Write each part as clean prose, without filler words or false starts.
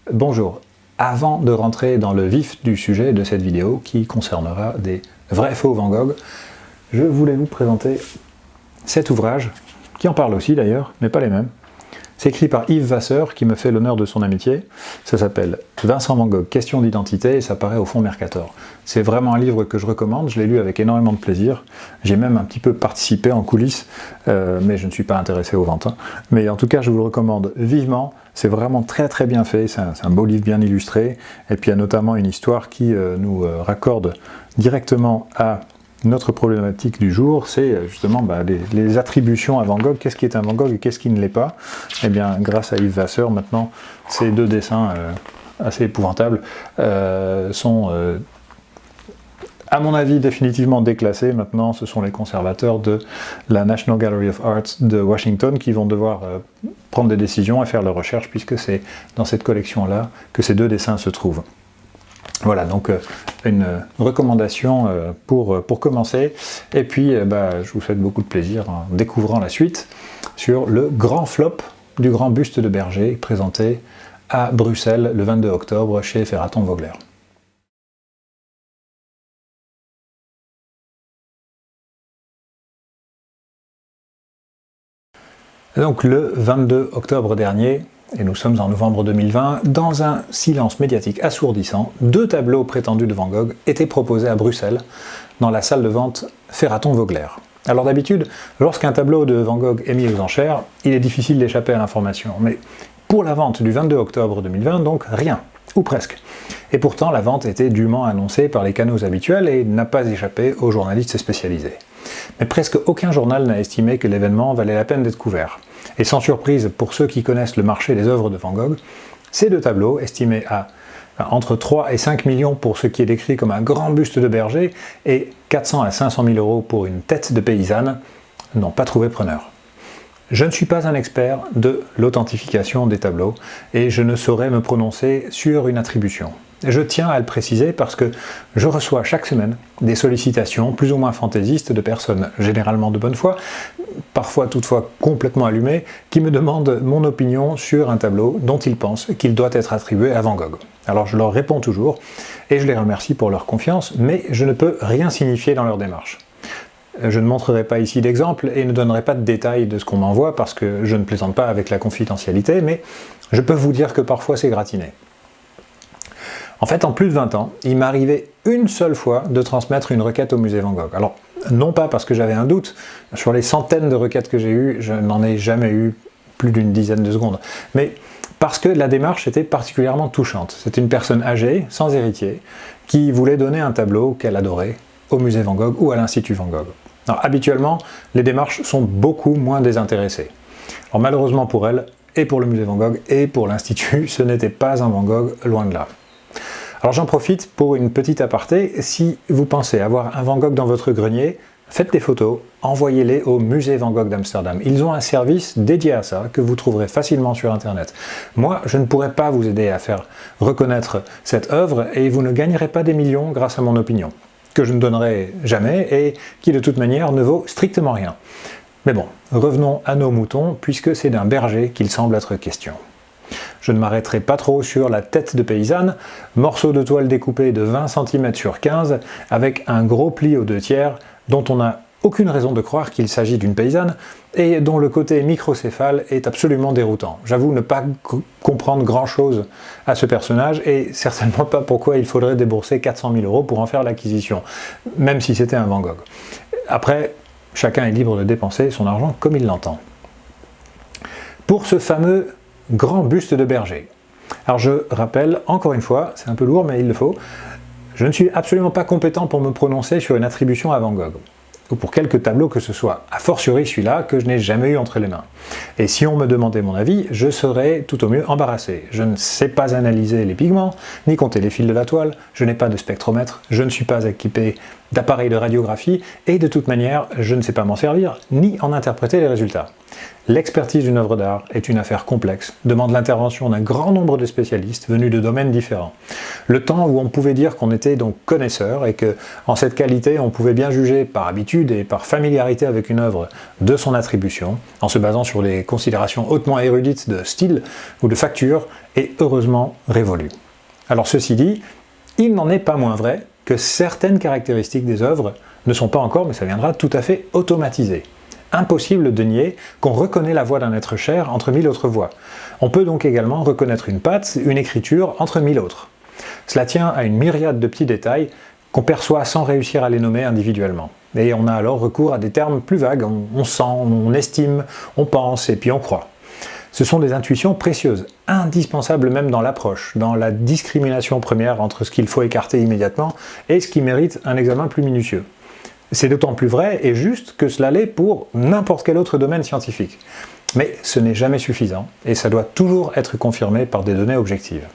Bonjour. Avant de rentrer dans le vif du sujet de cette vidéo qui concernera des vrais faux Van Gogh, je voulais vous présenter cet ouvrage, qui en parle aussi d'ailleurs, mais pas les mêmes. C'est écrit par Yves Vasseur, qui me fait l'honneur de son amitié. Ça s'appelle Vincent Van Gogh, question d'identité, et ça paraît au fond Mercator. C'est vraiment un livre que je recommande, je l'ai lu avec énormément de plaisir. J'ai même un petit peu participé en coulisses, mais je ne suis pas intéressé aux ventes. Mais en tout cas, je vous le recommande vivement. C'est vraiment très très bien fait, c'est un beau livre bien illustré. Et puis il y a notamment une histoire qui nous raccorde directement à notre problématique du jour, c'est justement les attributions à Van Gogh. Qu'est-ce qui est un Van Gogh et qu'est-ce qui ne l'est pas? Eh bien, grâce à Yves Vasseur, maintenant, ces deux dessins assez épouvantables sont, à mon avis, définitivement déclassés. Maintenant, ce sont les conservateurs de la National Gallery of Art de Washington qui vont devoir prendre des décisions et faire leurs recherches, puisque c'est dans cette collection-là que ces deux dessins se trouvent. Voilà, donc une recommandation pour commencer, et puis je vous souhaite beaucoup de plaisir en découvrant la suite sur le grand flop du grand buste de Berger présenté à Bruxelles le 22 octobre chez Ferraton Vogler. Donc le 22 octobre dernier, et nous sommes en novembre 2020, dans un silence médiatique assourdissant, deux tableaux prétendus de Van Gogh étaient proposés à Bruxelles, dans la salle de vente Ferraton Vogler. Alors d'habitude, lorsqu'un tableau de Van Gogh est mis aux enchères, il est difficile d'échapper à l'information. Mais pour la vente du 22 octobre 2020, donc rien, ou presque. Et pourtant, la vente était dûment annoncée par les canaux habituels et n'a pas échappé aux journalistes spécialisés. Mais presque aucun journal n'a estimé que l'événement valait la peine d'être couvert. Et sans surprise pour ceux qui connaissent le marché des œuvres de Van Gogh, ces deux tableaux, estimés à entre 3 et 5 millions pour ce qui est décrit comme un grand buste de Berger et 400 à 500 000 euros pour une tête de paysanne, n'ont pas trouvé preneur. Je ne suis pas un expert de l'authentification des tableaux et je ne saurais me prononcer sur une attribution. Je tiens à le préciser parce que je reçois chaque semaine des sollicitations plus ou moins fantaisistes de personnes généralement de bonne foi, parfois toutefois complètement allumées, qui me demandent mon opinion sur un tableau dont ils pensent qu'il doit être attribué à Van Gogh. Alors je leur réponds toujours et je les remercie pour leur confiance, mais je ne peux rien signifier dans leur démarche. Je ne montrerai pas ici d'exemple et ne donnerai pas de détails de ce qu'on m'envoie parce que je ne plaisante pas avec la confidentialité, mais je peux vous dire que parfois c'est gratiné. En fait, en plus de 20 ans, il m'est arrivé une seule fois de transmettre une requête au musée Van Gogh. Alors, non pas parce que j'avais un doute, sur les centaines de requêtes que j'ai eues, je n'en ai jamais eu plus d'une dizaine de secondes, mais parce que la démarche était particulièrement touchante. C'était une personne âgée, sans héritier, qui voulait donner un tableau qu'elle adorait au musée Van Gogh ou à l'Institut Van Gogh. Alors, habituellement, les démarches sont beaucoup moins désintéressées. Alors, malheureusement pour elle, et pour le musée Van Gogh, et pour l'Institut, ce n'était pas un Van Gogh, loin de là. Alors j'en profite pour une petite aparté, si vous pensez avoir un Van Gogh dans votre grenier, faites des photos, envoyez-les au musée Van Gogh d'Amsterdam. Ils ont un service dédié à ça, que vous trouverez facilement sur internet. Moi, je ne pourrais pas vous aider à faire reconnaître cette œuvre et vous ne gagnerez pas des millions grâce à mon opinion, que je ne donnerai jamais et qui de toute manière ne vaut strictement rien. Mais bon, revenons à nos moutons, puisque c'est d'un berger qu'il semble être question. Je ne m'arrêterai pas trop sur la tête de paysanne, morceau de toile découpé de 20 cm sur 15, avec un gros pli aux 2/3, dont on n'a aucune raison de croire qu'il s'agit d'une paysanne, et dont le côté microcéphale est absolument déroutant. J'avoue ne pas comprendre grand-chose à ce personnage, et certainement pas pourquoi il faudrait débourser 400 000 euros pour en faire l'acquisition, même si c'était un Van Gogh. Après, chacun est libre de dépenser son argent comme il l'entend. Pour ce fameux grand buste de Berger. Alors je rappelle, encore une fois, c'est un peu lourd mais il le faut, je ne suis absolument pas compétent pour me prononcer sur une attribution à Van Gogh, ou pour quelque tableau que ce soit, a fortiori celui-là que je n'ai jamais eu entre les mains. Et si on me demandait mon avis, je serais tout au mieux embarrassé. Je ne sais pas analyser les pigments, ni compter les fils de la toile, je n'ai pas de spectromètre, je ne suis pas équipé d'appareils de radiographie, et de toute manière, je ne sais pas m'en servir, ni en interpréter les résultats. L'expertise d'une œuvre d'art est une affaire complexe, demande l'intervention d'un grand nombre de spécialistes venus de domaines différents. Le temps où on pouvait dire qu'on était donc connaisseur et que, en cette qualité, on pouvait bien juger par habitude et par familiarité avec une œuvre de son attribution, en se basant sur les considérations hautement érudites de style ou de facture, est heureusement révolu. Alors ceci dit, il n'en est pas moins vrai que certaines caractéristiques des œuvres ne sont pas encore, mais ça viendra, tout à fait automatisées. Impossible de nier qu'on reconnaît la voix d'un être cher entre 1000 autres voix. On peut donc également reconnaître une patte, une écriture entre 1000 autres. Cela tient à une myriade de petits détails qu'on perçoit sans réussir à les nommer individuellement. Et on a alors recours à des termes plus vagues, on sent, on estime, on pense et puis on croit. Ce sont des intuitions précieuses, indispensables même dans l'approche, dans la discrimination première entre ce qu'il faut écarter immédiatement et ce qui mérite un examen plus minutieux. C'est d'autant plus vrai et juste que cela l'est pour n'importe quel autre domaine scientifique. Mais ce n'est jamais suffisant, et ça doit toujours être confirmé par des données objectives.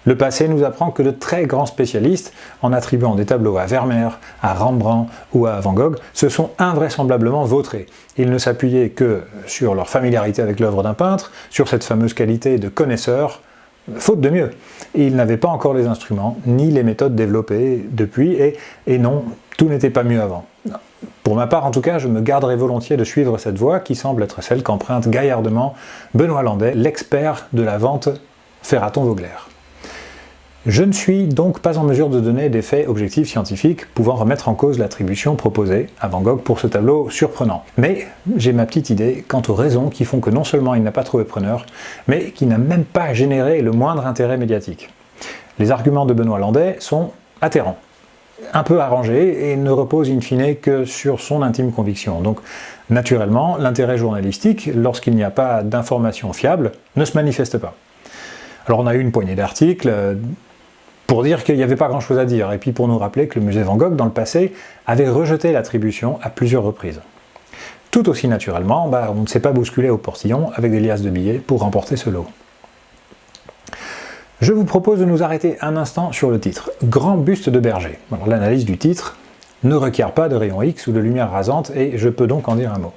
Le passé nous apprend que de très grands spécialistes, en attribuant des tableaux à Vermeer, à Rembrandt ou à Van Gogh, se sont invraisemblablement vautrés. Ils ne s'appuyaient que sur leur familiarité avec l'œuvre d'un peintre, sur cette fameuse qualité de connaisseur, faute de mieux. Et ils n'avaient pas encore les instruments, ni les méthodes développées depuis, et non, tout n'était pas mieux avant. Pour ma part, en tout cas, je me garderai volontiers de suivre cette voie qui semble être celle qu'emprunte gaillardement Benoît Landais, l'expert de la vente Ferraton-Vogler. Je ne suis donc pas en mesure de donner des faits objectifs scientifiques pouvant remettre en cause l'attribution proposée à Van Gogh pour ce tableau surprenant. Mais j'ai ma petite idée quant aux raisons qui font que non seulement il n'a pas trouvé preneur, mais qu'il n'a même pas généré le moindre intérêt médiatique. Les arguments de Benoît Landais sont atterrants, un peu arrangés et ne reposent in fine que sur son intime conviction. Donc naturellement, l'intérêt journalistique, lorsqu'il n'y a pas d'informations fiables, ne se manifeste pas. Alors on a eu une poignée d'articles pour dire qu'il n'y avait pas grand-chose à dire, et puis pour nous rappeler que le musée Van Gogh, dans le passé, avait rejeté l'attribution à plusieurs reprises. Tout aussi naturellement, on ne s'est pas bousculé au portillon avec des liasses de billets pour remporter ce lot. Je vous propose de nous arrêter un instant sur le titre « Grand buste de Berger ». Alors l'analyse du titre ne requiert pas de rayon X ou de lumière rasante, et je peux donc en dire un mot.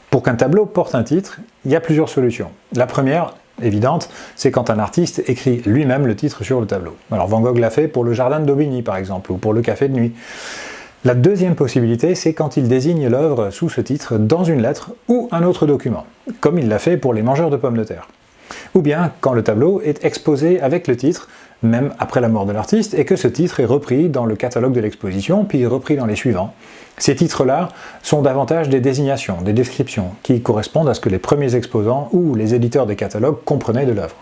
Pour qu'un tableau porte un titre, il y a plusieurs solutions. La première, évidente, c'est quand un artiste écrit lui-même le titre sur le tableau. Alors Van Gogh l'a fait pour le jardin de d'Aubigny par exemple, ou pour le café de nuit. La deuxième possibilité, c'est quand il désigne l'œuvre sous ce titre dans une lettre ou un autre document, comme il l'a fait pour les mangeurs de pommes de terre. Ou bien quand le tableau est exposé avec le titre, même après la mort de l'artiste, et que ce titre est repris dans le catalogue de l'exposition, puis repris dans les suivants. Ces titres-là sont davantage des désignations, des descriptions, qui correspondent à ce que les premiers exposants ou les éditeurs des catalogues comprenaient de l'œuvre.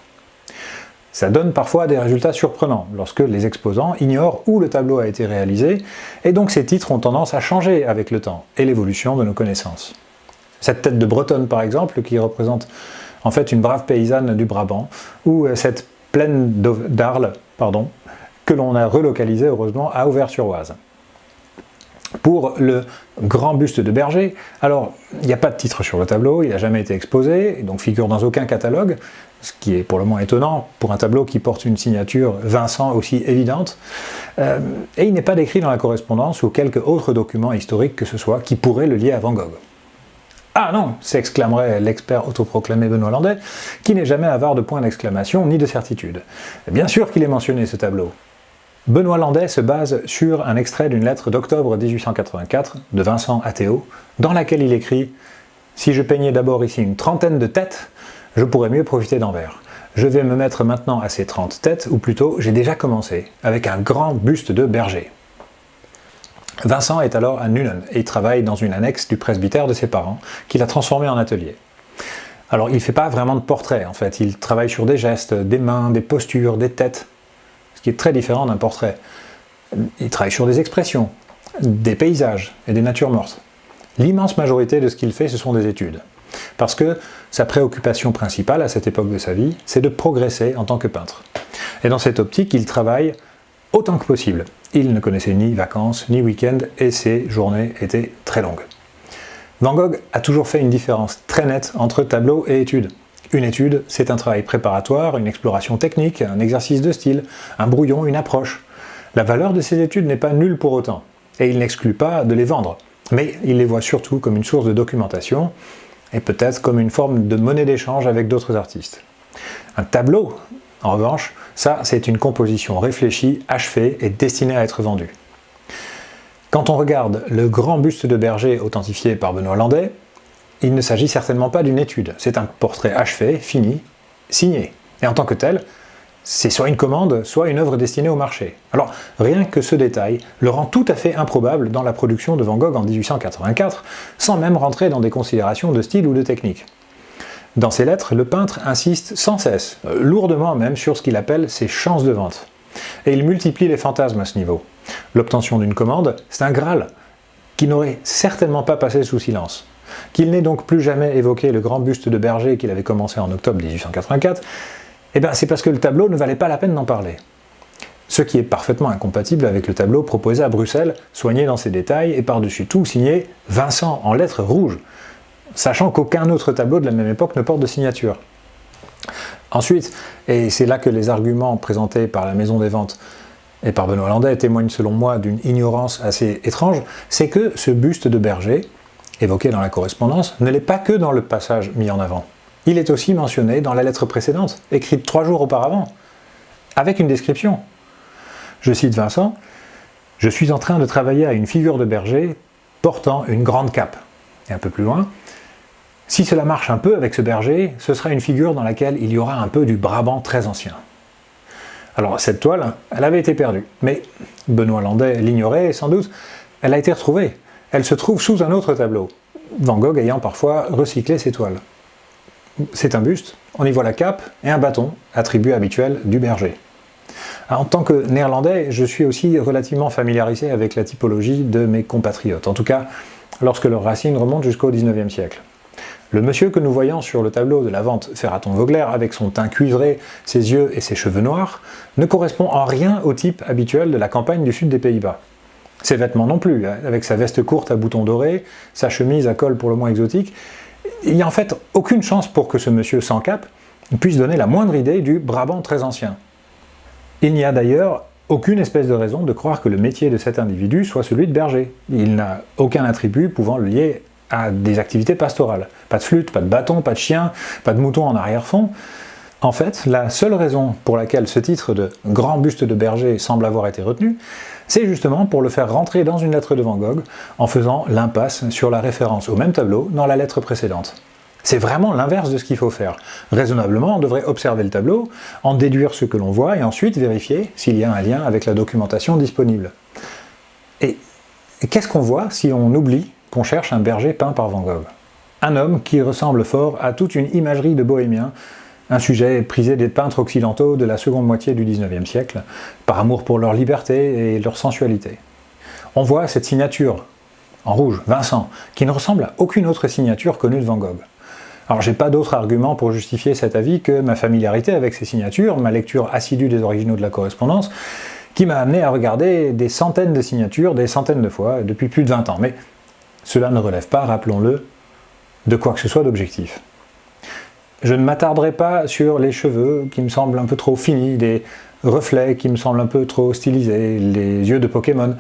Ça donne parfois des résultats surprenants, lorsque les exposants ignorent où le tableau a été réalisé, et donc ces titres ont tendance à changer avec le temps et l'évolution de nos connaissances. Cette tête de Bretonne par exemple, qui représente en fait une brave paysanne du Brabant, ou cette plaine d'Arles, que l'on a relocalisée heureusement à Auvers-sur-Oise. Pour le grand buste de Berger, alors il n'y a pas de titre sur le tableau, il n'a jamais été exposé, et donc figure dans aucun catalogue, ce qui est pour le moins étonnant pour un tableau qui porte une signature Vincent aussi évidente, et il n'est pas décrit dans la correspondance ou quelque autre document historique que ce soit qui pourrait le lier à Van Gogh. Ah non, s'exclamerait l'expert autoproclamé Benoît Landais, qui n'est jamais avare de points d'exclamation ni de certitude. Bien sûr qu'il est mentionné ce tableau. Benoît Landais se base sur un extrait d'une lettre d'octobre 1884 de Vincent à Théo, dans laquelle il écrit « Si je peignais d'abord ici une trentaine de têtes, je pourrais mieux profiter d'Anvers. Je vais me mettre maintenant à ces 30 têtes, ou plutôt j'ai déjà commencé, avec un grand buste de Berger. » Vincent est alors à Nuenen et il travaille dans une annexe du presbytère de ses parents, qu'il a transformé en atelier. Alors il ne fait pas vraiment de portrait en fait, il travaille sur des gestes, des mains, des postures, des têtes, ce qui est très différent d'un portrait. Il travaille sur des expressions, des paysages et des natures mortes. L'immense majorité de ce qu'il fait, ce sont des études. Parce que sa préoccupation principale à cette époque de sa vie, c'est de progresser en tant que peintre. Et dans cette optique, il travaille autant que possible. Il ne connaissait ni vacances, ni week-end, et ses journées étaient très longues. Van Gogh a toujours fait une différence très nette entre tableau et étude. Une étude, c'est un travail préparatoire, une exploration technique, un exercice de style, un brouillon, une approche. La valeur de ces études n'est pas nulle pour autant. et il n'exclut pas de les vendre. Mais il les voit surtout comme une source de documentation, et peut-être comme une forme de monnaie d'échange avec d'autres artistes. Un tableau, en revanche, ça c'est une composition réfléchie, achevée et destinée à être vendue. Quand on regarde le grand buste de Berger authentifié par Benoît Landais, il ne s'agit certainement pas d'une étude, c'est un portrait achevé, fini, signé. Et en tant que tel, c'est soit une commande, soit une œuvre destinée au marché. Alors, rien que ce détail le rend tout à fait improbable dans la production de Van Gogh en 1884, sans même rentrer dans des considérations de style ou de technique. Dans ses lettres, le peintre insiste sans cesse, lourdement même, sur ce qu'il appelle ses chances de vente. Et il multiplie les fantasmes à ce niveau. L'obtention d'une commande, c'est un Graal, qui n'aurait certainement pas passé sous silence. Qu'il n'ait donc plus jamais évoqué le grand buste de Berger qu'il avait commencé en octobre 1884, c'est parce que le tableau ne valait pas la peine d'en parler. Ce qui est parfaitement incompatible avec le tableau proposé à Bruxelles, soigné dans ses détails et par-dessus tout signé Vincent en lettres rouges, sachant qu'aucun autre tableau de la même époque ne porte de signature. Ensuite, et c'est là que les arguments présentés par la Maison des Ventes et par Benoît Landais témoignent selon moi d'une ignorance assez étrange, c'est que ce buste de Berger, évoqué dans la correspondance, ne l'est pas que dans le passage mis en avant. Il est aussi mentionné dans la lettre précédente, écrite 3 jours auparavant, avec une description. Je cite Vincent, « Je suis en train de travailler à une figure de berger portant une grande cape. » Et un peu plus loin, « Si cela marche un peu avec ce berger, ce sera une figure dans laquelle il y aura un peu du Brabant très ancien. » Alors cette toile, elle avait été perdue, mais Benoît Landais l'ignorait et sans doute, elle a été retrouvée. Elle se trouve sous un autre tableau, Van Gogh ayant parfois recyclé ses toiles. C'est un buste, on y voit la cape et un bâton, attribut habituel du berger. En tant que néerlandais, je suis aussi relativement familiarisé avec la typologie de mes compatriotes, en tout cas lorsque leurs racines remontent jusqu'au XIXe siècle. Le monsieur que nous voyons sur le tableau de la vente Ferraton-Vogler, avec son teint cuivré, ses yeux et ses cheveux noirs, ne correspond en rien au type habituel de la campagne du sud des Pays-Bas. Ses vêtements non plus, avec sa veste courte à boutons dorés, sa chemise à col pour le moins exotique, il n'y a en fait aucune chance pour que ce monsieur sans cape puisse donner la moindre idée du Brabant très ancien. Il n'y a d'ailleurs aucune espèce de raison de croire que le métier de cet individu soit celui de berger. Il n'a aucun attribut pouvant le lier à des activités pastorales. Pas de flûte, pas de bâton, pas de chien, pas de mouton en arrière-fond. En fait, la seule raison pour laquelle ce titre de « grand buste de berger » semble avoir été retenu, c'est justement pour le faire rentrer dans une lettre de Van Gogh en faisant l'impasse sur la référence au même tableau dans la lettre précédente. C'est vraiment l'inverse de ce qu'il faut faire. Raisonnablement, on devrait observer le tableau, en déduire ce que l'on voit et ensuite vérifier s'il y a un lien avec la documentation disponible. Et qu'est-ce qu'on voit si on oublie qu'on cherche un berger peint par Van Gogh? Un homme qui ressemble fort à toute une imagerie de bohémien, un sujet prisé des peintres occidentaux de la seconde moitié du XIXe siècle, par amour pour leur liberté et leur sensualité. On voit cette signature, en rouge, Vincent, qui ne ressemble à aucune autre signature connue de Van Gogh. Alors j'ai pas d'autre argument pour justifier cet avis que ma familiarité avec ces signatures, ma lecture assidue des originaux de la correspondance, qui m'a amené à regarder des centaines de signatures, des centaines de fois, depuis plus de 20 ans. Mais cela ne relève pas, rappelons-le, de quoi que ce soit d'objectif. Je ne m'attarderai pas sur les cheveux qui me semblent un peu trop finis, des reflets qui me semblent un peu trop stylisés, les yeux de Pokémon.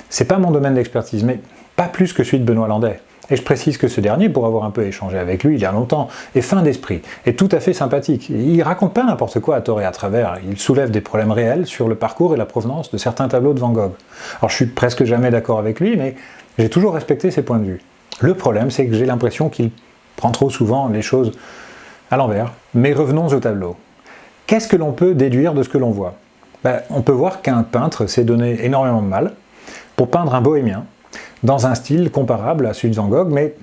C'est pas mon domaine d'expertise, mais pas plus que celui de Benoît Landais. Et je précise que ce dernier, pour avoir un peu échangé avec lui il y a longtemps, est fin d'esprit, est tout à fait sympathique. Il raconte pas n'importe quoi à tort et à travers, il soulève des problèmes réels sur le parcours et la provenance de certains tableaux de Van Gogh. Alors je suis presque jamais d'accord avec lui, mais j'ai toujours respecté ses points de vue. Le problème, c'est que j'ai l'impression qu'il prend trop souvent les choses à l'envers. Mais revenons au tableau. Qu'est-ce que l'on peut déduire de ce que l'on voit? On peut voir qu'un peintre s'est donné énormément de mal pour peindre un bohémien, dans un style comparable à celui de Van Gogh, mais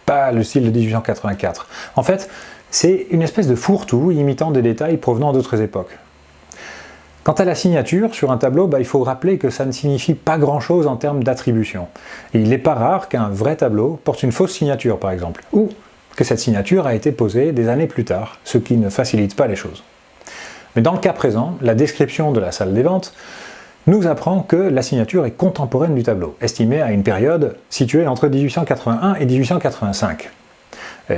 pas le style de 1884. En fait, c'est une espèce de fourre-tout imitant des détails provenant d'autres époques. Quant à la signature sur un tableau, il faut rappeler que ça ne signifie pas grand-chose en termes d'attribution. Et il n'est pas rare qu'un vrai tableau porte une fausse signature, par exemple, ou que cette signature a été posée des années plus tard, ce qui ne facilite pas les choses. Mais dans le cas présent, la description de la salle des ventes nous apprend que la signature est contemporaine du tableau, estimée à une période située entre 1881 et 1885.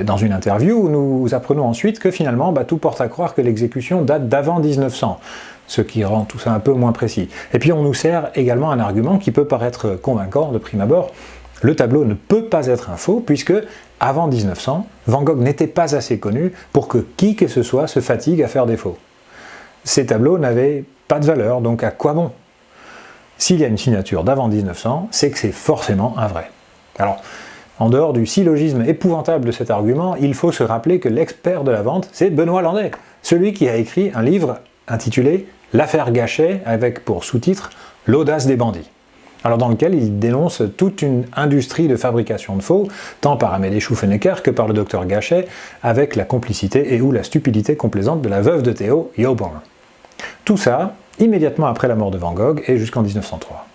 Dans une interview, nous apprenons ensuite que finalement, tout porte à croire que l'exécution date d'avant 1900, ce qui rend tout ça un peu moins précis. Et puis on nous sert également un argument qui peut paraître convaincant de prime abord. Le tableau ne peut pas être un faux, puisque avant 1900, Van Gogh n'était pas assez connu pour que qui que ce soit se fatigue à faire des faux. Ces tableaux n'avaient pas de valeur, donc à quoi bon? S'il y a une signature d'avant 1900, c'est que c'est forcément un vrai. Alors, en dehors du syllogisme épouvantable de cet argument, il faut se rappeler que l'expert de la vente, c'est Benoît Landais, celui qui a écrit un livre intitulé « L'affaire Gachet » avec pour sous-titre « L'audace des bandits ». Alors dans lequel il dénonce toute une industrie de fabrication de faux, tant par Amédée Schufenecker que par le docteur Gachet, avec la complicité et ou la stupidité complaisante de la veuve de Theo, Joburn. Tout ça, immédiatement après la mort de Van Gogh et jusqu'en 1903.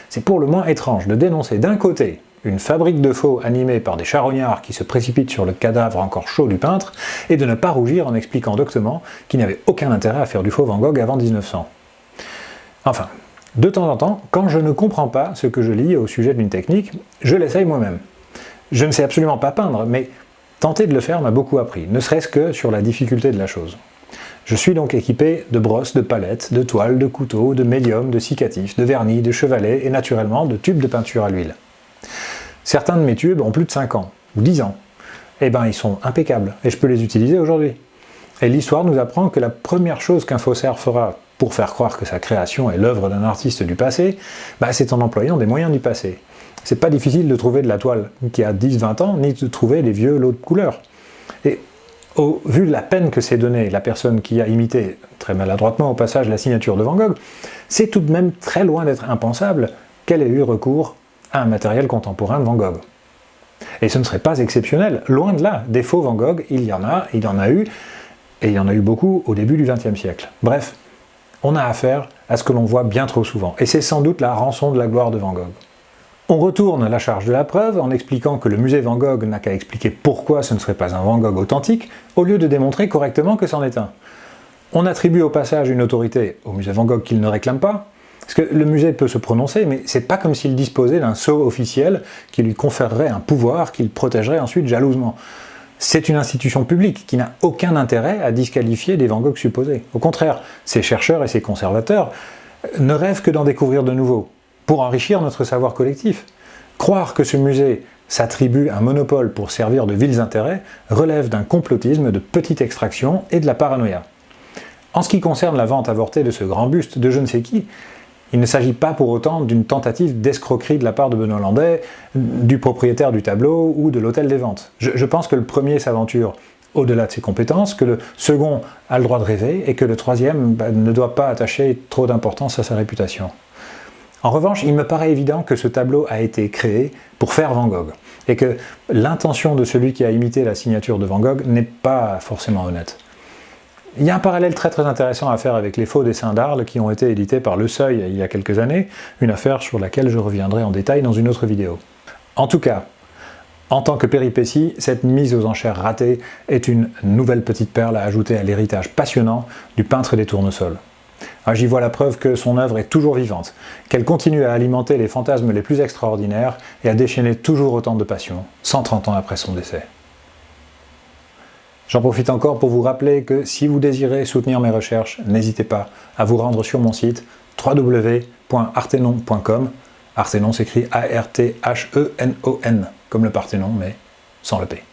C'est pour le moins étrange de dénoncer d'un côté une fabrique de faux animée par des charognards qui se précipitent sur le cadavre encore chaud du peintre, et de ne pas rougir en expliquant doctement qu'il n'y avait aucun intérêt à faire du faux Van Gogh avant 1900. Enfin, de temps en temps, quand je ne comprends pas ce que je lis au sujet d'une technique, je l'essaye moi-même. Je ne sais absolument pas peindre, mais tenter de le faire m'a beaucoup appris, ne serait-ce que sur la difficulté de la chose. Je suis donc équipé de brosses, de palettes, de toiles, de couteaux, de médiums, de cicatifs, de vernis, de chevalets et naturellement de tubes de peinture à l'huile. Certains de mes tubes ont plus de 5 ans, ou 10 ans. Eh ben ils sont impeccables, et je peux les utiliser aujourd'hui. Et l'histoire nous apprend que la première chose qu'un faussaire fera pour faire croire que sa création est l'œuvre d'un artiste du passé, c'est en employant des moyens du passé. C'est pas difficile de trouver de la toile qui a 10-20 ans, ni de trouver des vieux lots de couleurs. Et au vu de la peine que s'est donnée la personne qui a imité, très maladroitement au passage, la signature de Van Gogh, c'est tout de même très loin d'être impensable qu'elle ait eu recours à un matériel contemporain de Van Gogh. Et ce ne serait pas exceptionnel, loin de là. Des faux Van Gogh, il y en a eu, et il y en a eu beaucoup au début du XXe siècle. Bref, on a affaire à ce que l'on voit bien trop souvent, et c'est sans doute la rançon de la gloire de Van Gogh. On retourne la charge de la preuve en expliquant que le musée Van Gogh n'a qu'à expliquer pourquoi ce ne serait pas un Van Gogh authentique, au lieu de démontrer correctement que c'en est un. On attribue au passage une autorité au musée Van Gogh qu'il ne réclame pas, parce que le musée peut se prononcer, mais c'est pas comme s'il disposait d'un sceau officiel qui lui conférerait un pouvoir qu'il protégerait ensuite jalousement. C'est une institution publique qui n'a aucun intérêt à disqualifier des Van Gogh supposés. Au contraire, ses chercheurs et ses conservateurs ne rêvent que d'en découvrir de nouveaux, pour enrichir notre savoir collectif. Croire que ce musée s'attribue un monopole pour servir de vils intérêts relève d'un complotisme de petite extraction et de la paranoïa. En ce qui concerne la vente avortée de ce grand buste de je ne sais qui, il ne s'agit pas pour autant d'une tentative d'escroquerie de la part de Benoît Landais, du propriétaire du tableau ou de l'hôtel des ventes. Je pense que le premier s'aventure au-delà de ses compétences, que le second a le droit de rêver et que le troisième ne doit pas attacher trop d'importance à sa réputation. En revanche, il me paraît évident que ce tableau a été créé pour faire Van Gogh, et que l'intention de celui qui a imité la signature de Van Gogh n'est pas forcément honnête. Il y a un parallèle très intéressant à faire avec les faux dessins d'Arles qui ont été édités par Le Seuil il y a quelques années, une affaire sur laquelle je reviendrai en détail dans une autre vidéo. En tout cas, en tant que péripétie, cette mise aux enchères ratée est une nouvelle petite perle à ajouter à l'héritage passionnant du peintre des tournesols. J'y vois la preuve que son œuvre est toujours vivante, qu'elle continue à alimenter les fantasmes les plus extraordinaires et à déchaîner toujours autant de passion, 130 ans après son décès. J'en profite encore pour vous rappeler que si vous désirez soutenir mes recherches, n'hésitez pas à vous rendre sur mon site www.arthenon.com. Arthenon s'écrit A-R-T-H-E-N-O-N, comme le Parthénon, mais sans le P.